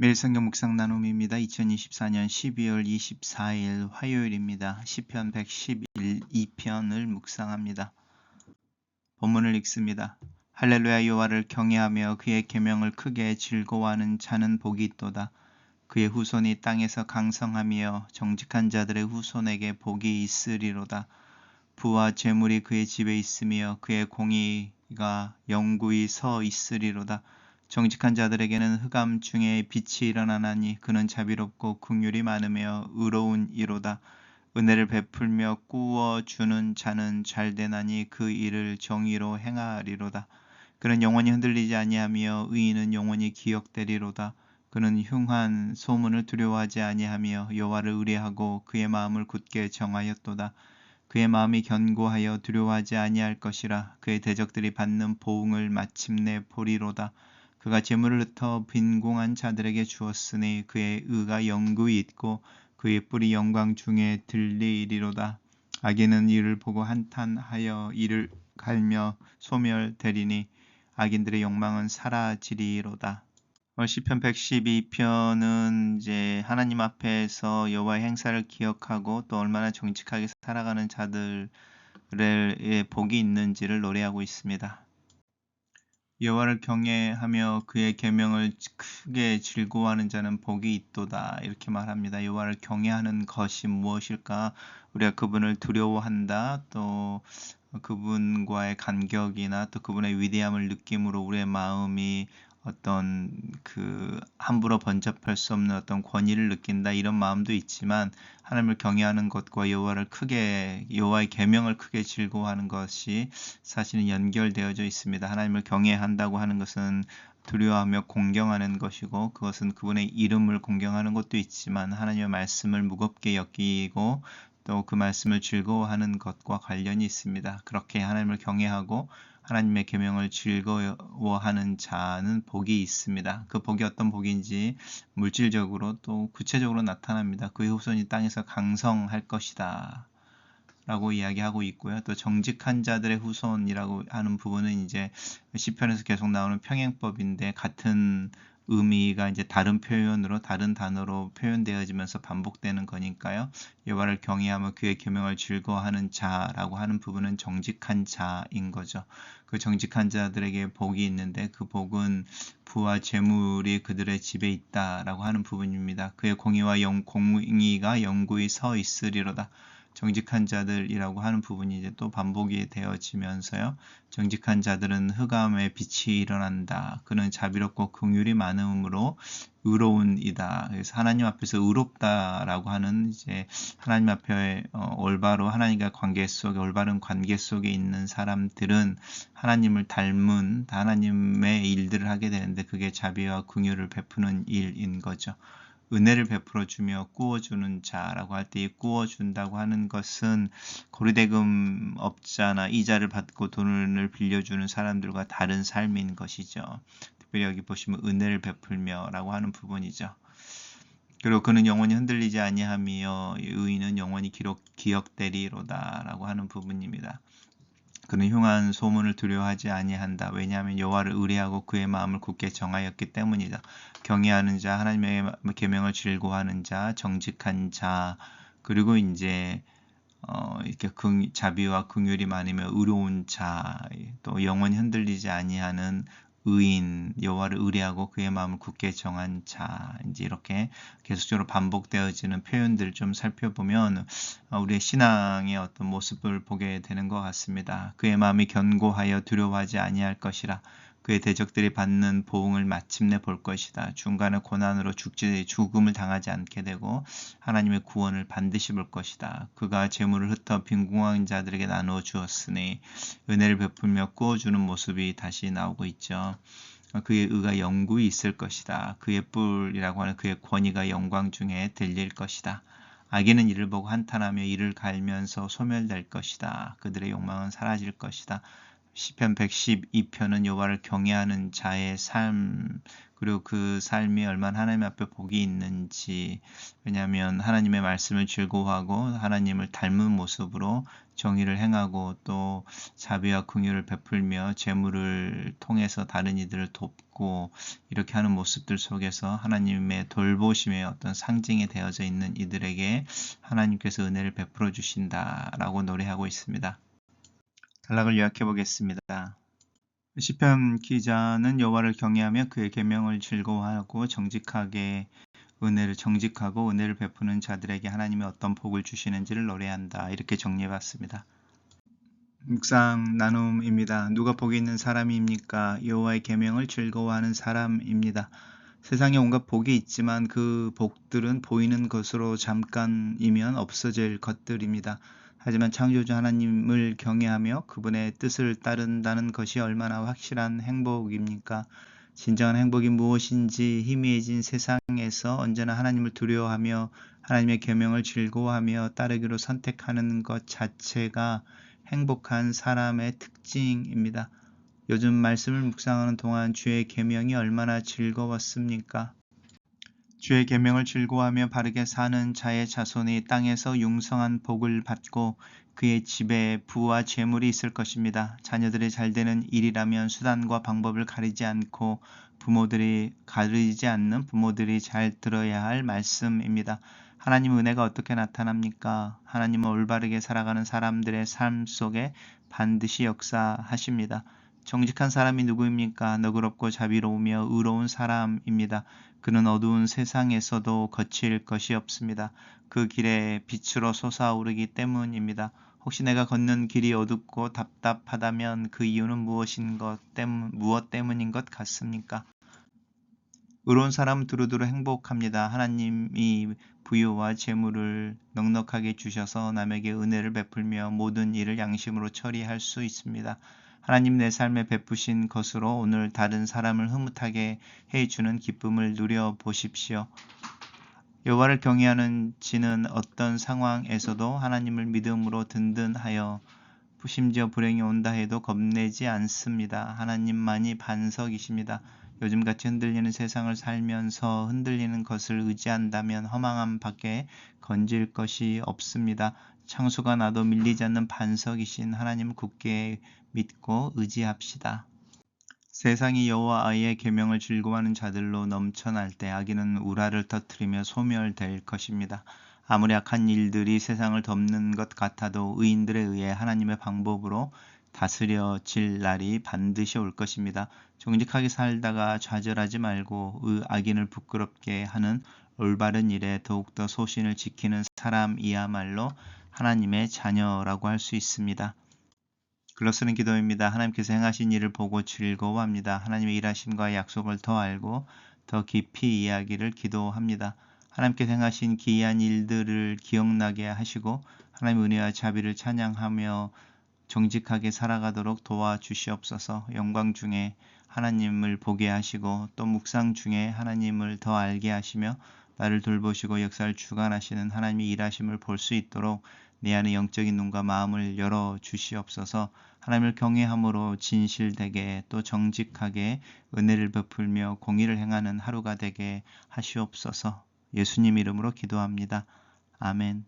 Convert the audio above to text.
매일 성경 묵상 나눔입니다. 2024년 12월 24일 화요일입니다. 시편 112편을 묵상합니다. 본문을 읽습니다. 할렐루야. 여호와를 경외하며 그의 계명을 크게 즐거워하는 자는 복이 있도다. 그의 후손이 땅에서 강성하며 정직한 자들의 후손에게 복이 있으리로다. 부와 재물이 그의 집에 있으며 그의 공의가 영구히 서 있으리로다. 정직한 자들에게는 흑암 중에 빛이 일어나나니 그는 자비롭고 긍휼이 많으며 의로운 이로다. 은혜를 베풀며 꾸어 주는 자는 잘되나니 그 일을 정의로 행하리로다. 그는 영원히 흔들리지 아니하며 의인은 영원히 기억되리로다. 그는 흉한 소문을 두려워하지 아니하며 여호와를 의뢰하고 그의 마음을 굳게 정하였도다. 그의 마음이 견고하여 두려워하지 아니할 것이라. 그의 대적들이 받는 보응을 마침내 보리로다. 그가 재물을 흩어 빈궁한 자들에게 주었으니 그의 의가 영구히 있고 그의 뿔이 영광 중에 들리리로다. 악인은 이를 보고 한탄하여 이를 갈며 소멸되리니 악인들의 욕망은 사라지리로다. 시편 112편은 이제 하나님 앞에서 여호와의 행사를 기억하고 또 얼마나 정직하게 살아가는 자들의 복이 있는지를 노래하고 있습니다. 여호와를 경외하며 그의 계명을 크게 즐거워하는 자는 복이 있도다. 이렇게 말합니다. 여호와를 경외하는 것이 무엇일까? 우리가 그분을 두려워한다. 또 그분과의 간격이나 또 그분의 위대함을 느낌으로 우리의 마음이 어떤 함부로 번잡할 수 없는 어떤 권위를 느낀다, 이런 마음도 있지만 하나님을 경외하는 것과 여호와의 계명을 크게 즐거워하는 것이 사실은 연결되어져 있습니다. 하나님을 경외한다고 하는 것은 두려워하며 공경하는 것이고, 그것은 그분의 이름을 공경하는 것도 있지만 하나님의 말씀을 무겁게 여기고 또 그 말씀을 즐거워하는 것과 관련이 있습니다. 그렇게 하나님을 경외하고 하나님의 계명을 즐거워하는 자는 복이 있습니다. 그 복이 어떤 복인지 물질적으로 또 구체적으로 나타납니다. 그의 후손이 땅에서 강성할 것이다 라고 이야기하고 있고요. 또 정직한 자들의 후손이라고 하는 부분은 이제 시편에서 계속 나오는 평행법인데, 같은 의미가 이제 다른 표현으로, 다른 단어로 표현되어지면서 반복되는 거니까요. 여호와를 경외하며 그의 계명을 즐거워하는 자라고 하는 부분은 정직한 자인 거죠. 그 정직한 자들에게 복이 있는데 그 복은 부와 재물이 그들의 집에 있다라고 하는 부분입니다. 그의 공의가 영구히 서 있으리로다. 정직한 자들이라고 하는 부분이 이제 또 반복이 되어지면서요. 정직한 자들은 흑암의 빛이 일어난다. 그는 자비롭고 긍휼이 많음으로 의로운이다. 그래서 하나님 앞에서 의롭다라고 하는, 이제 하나님 앞에 올바로 하나님과 올바른 관계 속에 있는 사람들은 하나님을 닮은 하나님의 일들을 하게 되는데, 그게 자비와 긍휼을 베푸는 일인 거죠. 은혜를 베풀어 주며 꾸어주는 자라고 할 때, 이 꾸어준다고 하는 것은 고리대금 업자나 이자를 받고 돈을 빌려주는 사람들과 다른 삶인 것이죠. 특별히 여기 보시면 은혜를 베풀며 라고 하는 부분이죠. 그리고 그는 영원히 흔들리지 아니하며 의인은 영원히 기억되리로다 라고 하는 부분입니다. 그는 흉한 소문을 두려워하지 아니한다. 왜냐하면 여호와를 의뢰하고 그의 마음을 굳게 정하였기 때문이다. 경외하는 자, 하나님의 계명을 즐거워하는 자, 정직한 자, 그리고 이제 이렇게 자비와 긍휼이 많으며 의로운 자, 또 영원히 흔들리지 아니하는 의인, 여호와를 의뢰하고 그의 마음을 굳게 정한 자, 이제 이렇게 계속적으로 반복되어지는 표현들을 좀 살펴보면 우리의 신앙의 어떤 모습을 보게 되는 것 같습니다. 그의 마음이 견고하여 두려워하지 아니할 것이라. 그의 대적들이 받는 보응을 마침내 볼 것이다. 중간에 고난으로 죽음을 당하지 않게 되고 하나님의 구원을 반드시 볼 것이다. 그가 재물을 흩어 빈궁한 자들에게 나누어 주었으니, 은혜를 베풀며 꾸어주는 모습이 다시 나오고 있죠. 그의 의가 영구히 있을 것이다. 그의 뿔이라고 하는 그의 권위가 영광 중에 들릴 것이다. 악인은 이를 보고 한탄하며 이를 갈면서 소멸될 것이다. 그들의 욕망은 사라질 것이다. 시편 112편은 여호와를 경외하는 자의 삶, 그리고 그 삶이 얼마나 하나님 앞에 복이 있는지, 왜냐하면 하나님의 말씀을 즐거워하고 하나님을 닮은 모습으로 정의를 행하고 또 자비와 긍휼을 베풀며 재물을 통해서 다른 이들을 돕고 이렇게 하는 모습들 속에서 하나님의 돌보심의 어떤 상징이 되어져 있는 이들에게 하나님께서 은혜를 베풀어 주신다라고 노래하고 있습니다. 단락을 요약해 보겠습니다. 시편 기자는 여호와를 경외하며 그의 계명을 즐거워하고 정직하고 은혜를 베푸는 자들에게 하나님이 어떤 복을 주시는지를 노래한다. 이렇게 정리해 봤습니다. 묵상 나눔입니다. 누가 복이 있는 사람입니까? 여호와의 계명을 즐거워하는 사람입니다. 세상에 온갖 복이 있지만 그 복들은 보이는 것으로 잠깐이면 없어질 것들입니다. 하지만 창조주 하나님을 경외하며 그분의 뜻을 따른다는 것이 얼마나 확실한 행복입니까? 진정한 행복이 무엇인지 희미해진 세상에서 언제나 하나님을 두려워하며 하나님의 계명을 즐거워하며 따르기로 선택하는 것 자체가 행복한 사람의 특징입니다. 요즘 말씀을 묵상하는 동안 주의 계명이 얼마나 즐거웠습니까? 주의 계명을 즐거워하며 바르게 사는 자의 자손이 땅에서 융성한 복을 받고 그의 집에 부와 재물이 있을 것입니다. 자녀들이 잘되는 일이라면 수단과 방법을 가리지 않고 가리지 않는 부모들이 잘 들어야 할 말씀입니다. 하나님 은혜가 어떻게 나타납니까? 하나님은 올바르게 살아가는 사람들의 삶 속에 반드시 역사하십니다. 정직한 사람이 누구입니까? 너그럽고 자비로우며 의로운 사람입니다. 그는 어두운 세상에서도 거칠 것이 없습니다. 그 길에 빛으로 솟아오르기 때문입니다. 혹시 내가 걷는 길이 어둡고 답답하다면 그 이유는 무엇 때문인 것 같습니까? 의로운 사람은 두루두루 행복합니다. 하나님이 부유와 재물을 넉넉하게 주셔서 남에게 은혜를 베풀며 모든 일을 양심으로 처리할 수 있습니다. 하나님 내 삶에 베푸신 것으로 오늘 다른 사람을 흐뭇하게 해주는 기쁨을 누려보십시오. 여호와를 경외하는 지는 어떤 상황에서도 하나님을 믿음으로 든든하여 심지어 불행이 온다 해도 겁내지 않습니다. 하나님만이 반석이십니다. 요즘같이 흔들리는 세상을 살면서 흔들리는 것을 의지한다면 허망함 밖에 건질 것이 없습니다. 창수가 나도 밀리지 않는 반석이신 하나님을 굳게 믿고 의지합시다. 세상이 여호와의 계명을 즐거워하는 자들로 넘쳐날 때 악인은 우라를 터뜨리며 소멸될 것입니다. 아무리 악한 일들이 세상을 덮는 것 같아도 의인들에 의해 하나님의 방법으로 다스려질 날이 반드시 올 것입니다. 정직하게 살다가 좌절하지 말고 악인을 부끄럽게 하는 올바른 일에 더욱더 소신을 지키는 사람이야말로 하나님의 자녀라고 할 수 있습니다. 글로 쓰는 기도입니다. 하나님께서 행하신 일을 보고 즐거워합니다. 하나님의 일하심과 약속을 더 알고 더 깊이 이해하기를 기도합니다. 하나님께서 행하신 기이한 일들을 기억나게 하시고 하나님의 은혜와 자비를 찬양하며 정직하게 살아가도록 도와주시옵소서. 영광 중에 하나님을 보게 하시고 또 묵상 중에 하나님을 더 알게 하시며 나를 돌보시고 역사를 주관하시는 하나님의 일하심을 볼 수 있도록 내 안의 영적인 눈과 마음을 열어 주시옵소서. 하나님을 경외함으로 진실되게 또 정직하게 은혜를 베풀며 공의를 행하는 하루가 되게 하시옵소서. 예수님 이름으로 기도합니다. 아멘.